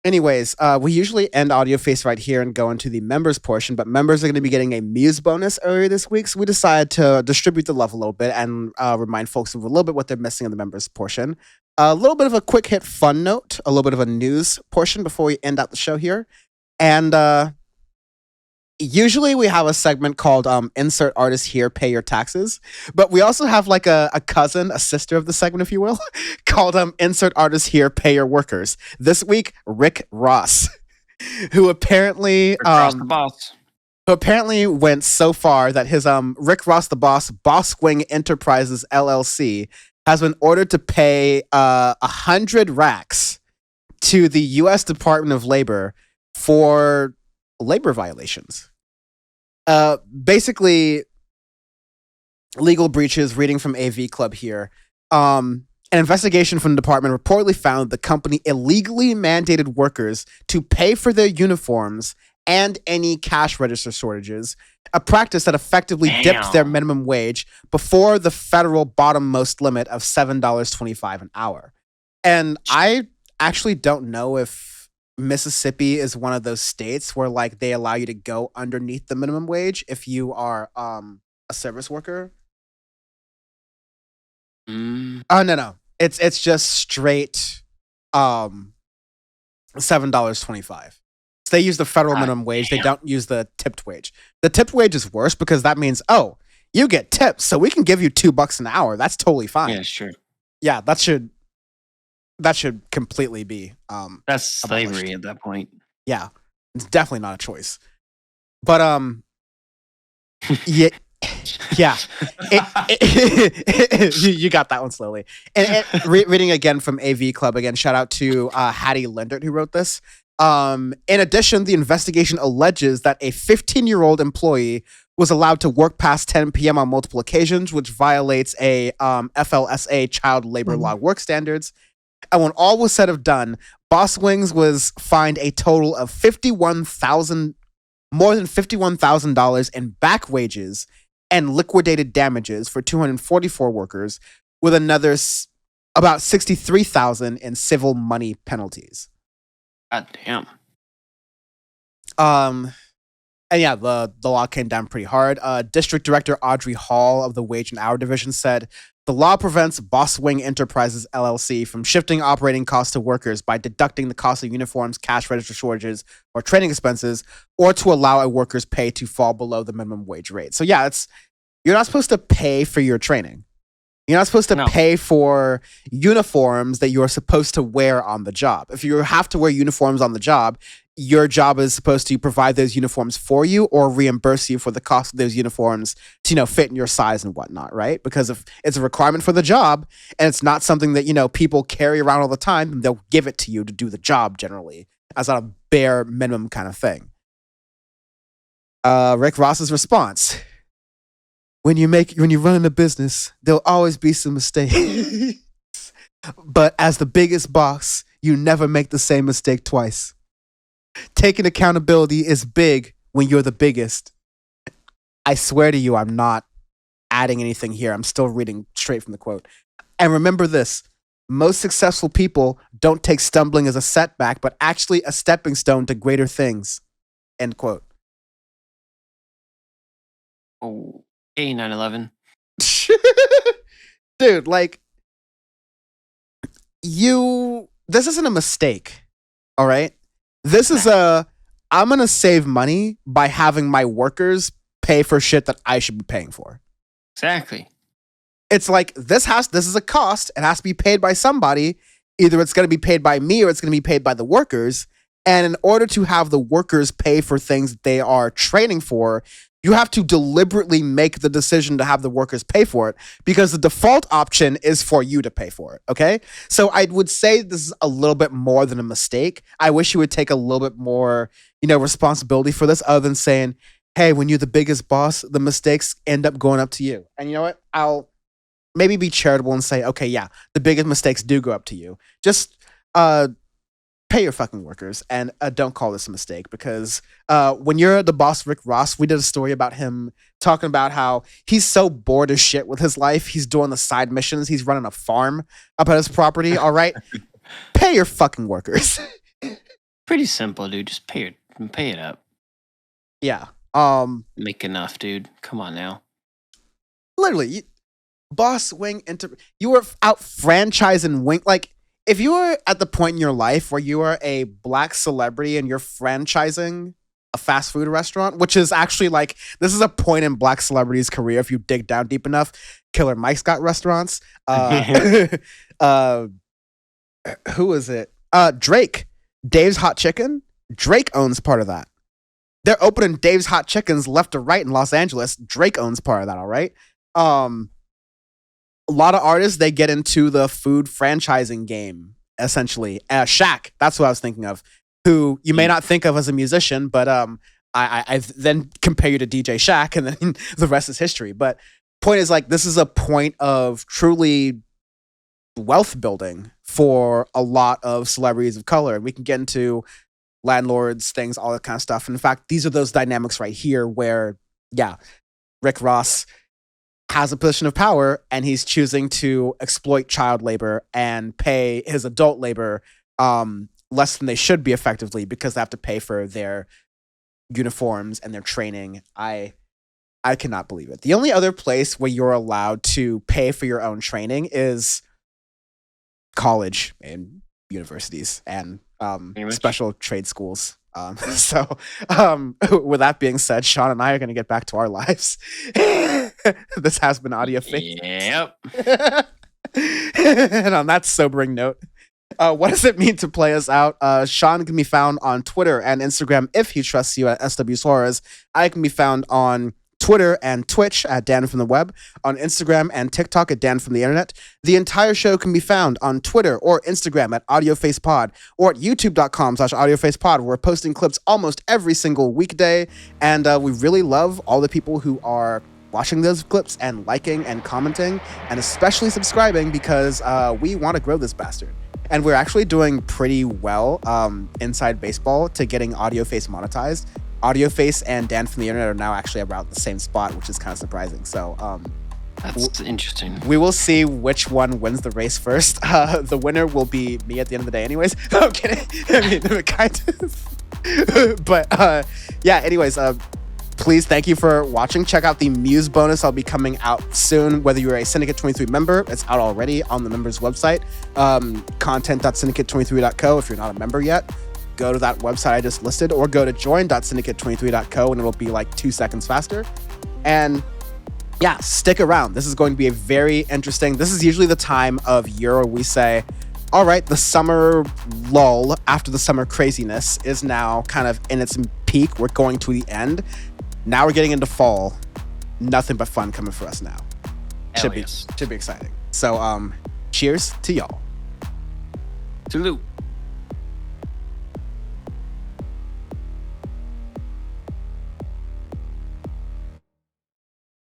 Anyways, we usually end Audioface right here and go into the members portion, but members are going to be getting a Muse bonus earlier this week, so we decided to distribute the love a little bit and remind folks of a little bit what they're missing in the members portion. A little bit of a quick hit fun note, a little bit of a news portion before we end out the show here. And usually we have a segment called Insert Artist Here, Pay Your Taxes. But we also have like a cousin, a sister of the segment, if you will, called Insert Artist Here, Pay Your Workers. This week, Rick Ross, who apparently the boss. who apparently went so far that his Rick Ross the Boss, Boss Wing Enterprises LLC, has been ordered to pay 100 racks to the U.S. Department of Labor for labor violations. Basically, legal breaches, reading from AV Club here. An investigation from the department reportedly found the company illegally mandated workers to pay for their uniforms and any cash register shortages, a practice that effectively dipped their minimum wage before the federal bottommost limit of $7.25 an hour. And I actually don't know if Mississippi is one of those states where like they allow you to go underneath the minimum wage if you are a service worker. Oh no. It's just straight $7.25. So they use the federal minimum wage. They don't use the tipped wage. The tipped wage is worse because that means, oh, you get tips, so we can give you $2 an hour. That's totally fine. Yeah, sure. Yeah, that should completely be that's slavery at that point. Yeah, it's definitely not a choice. But yeah, you got that one slowly. And reading again from AV Club again. Shout out to Hattie Lindert who wrote this. In addition, the investigation alleges that a 15-year-old employee was allowed to work past 10 p.m. on multiple occasions, which violates a FLSA child labor law work standards. And when all was said and done, Boss Wings was fined a total of more than $51,000 in back wages and liquidated damages for 244 workers, with another about $63,000 in civil money penalties. God damn. And yeah, the law came down pretty hard. District Director Audrey Hall of the Wage and Hour Division said, the law prevents Boss Wing Enterprises LLC from shifting operating costs to workers by deducting the cost of uniforms, cash register shortages, or training expenses, or to allow a worker's pay to fall below the minimum wage rate. So yeah, you're not supposed to pay for your training. You're not supposed to pay for uniforms that you're supposed to wear on the job. If you have to wear uniforms on the job, your job is supposed to provide those uniforms for you or reimburse you for the cost of those uniforms to, fit in your size and whatnot, right? Because if it's a requirement for the job and it's not something that, people carry around all the time, then they'll give it to you to do the job generally as a bare minimum kind of thing. Rick Ross's response. When you run a business, there'll always be some mistakes. But as the biggest boss, you never make the same mistake twice. Taking accountability is big when you're the biggest. I swear to you, I'm not adding anything here. I'm still reading straight from the quote. And remember this, most successful people don't take stumbling as a setback, but actually a stepping stone to greater things. End quote. Oh. 9/11. Dude, this isn't a mistake, all right? This is I'm going to save money by having my workers pay for shit that I should be paying for. Exactly. It's like, this is a cost. It has to be paid by somebody. Either it's going to be paid by me or it's going to be paid by the workers. And in order to have the workers pay for things that they are training for, you have to deliberately make the decision to have the workers pay for it because the default option is for you to pay for it, okay? So I would say this is a little bit more than a mistake. I wish you would take a little bit more, responsibility for this other than saying, hey, when you're the biggest boss, the mistakes end up going up to you. And you know what? I'll maybe be charitable and say, okay, yeah, the biggest mistakes do go up to you. Just pay your fucking workers and don't call this a mistake because when you're the boss, Rick Ross, we did a story about him talking about how he's so bored as shit with his life. He's doing the side missions. He's running a farm up at his property. All right. Pay your fucking workers. Pretty simple, dude. Just pay it up. Yeah. Make enough, dude. Come on now. Literally, Boss Wing you were out franchising Wing. Like, if you were at the point in your life where you are a black celebrity and you're franchising a fast food restaurant, which is actually like, this is a point in black celebrities' career if you dig down deep enough. Killer Mike's got restaurants. Who is it? Drake. Dave's Hot Chicken. Drake owns part of that. They're opening Dave's Hot Chickens left to right in Los Angeles. Drake owns part of that, all right? A lot of artists, they get into the food franchising game, essentially. Shaq, that's who I was thinking of, who you may not think of as a musician, but I then compare you to DJ Shaq, and then the rest is history. But point is, like, this is a point of truly wealth building for a lot of celebrities of color. And we can get into landlords, things, all that kind of stuff. And in fact, these are those dynamics right here where, yeah, Rick Ross has a position of power and he's choosing to exploit child labor and pay his adult labor less than they should be effectively because they have to pay for their uniforms and their training. I cannot believe it. The only other place where you're allowed to pay for your own training is college and universities and special trade schools. So with that being said, Sean and I are going to get back to our lives. This has been Audioface. Yep. And on that sobering note, what does it mean to play us out? Sean can be found on Twitter and Instagram if he trusts you at SW Suarez. I can be found on Twitter and Twitch at Dan from the Web, on Instagram and TikTok at Dan from the Internet. The entire show can be found on Twitter or Instagram at AudiofacePod or at youtube.com/AudiofacePod. We're posting clips almost every single weekday, and we really love all the people who are watching those clips and liking and commenting and especially subscribing because we want to grow this bastard. And we're actually doing pretty well inside baseball to getting Audioface monetized. Audioface and Dan from the Internet are now actually about the same spot, which is kind of surprising. So that's interesting. We will see which one wins the race first. The winner will be me at the end of the day anyways. No, I'm kidding. I mean, kind of. But yeah, anyways, please, thank you for watching. Check out the Muse bonus. I'll be coming out soon. Whether you're a Syndicate 23 member, it's out already on the members website. Content.syndicate23.co if you're not a member yet. Go to that website I just listed or go to join.syndicate23.co and it'll be like 2 seconds faster. And yeah, stick around. This is going to be a very interesting. This is usually the time of Youre we say, all right, the summer lull after the summer craziness is now kind of in its peak. We're going to the end. Now we're getting into fall. Nothing but fun coming for us now. Should be exciting. So cheers to y'all. Salute.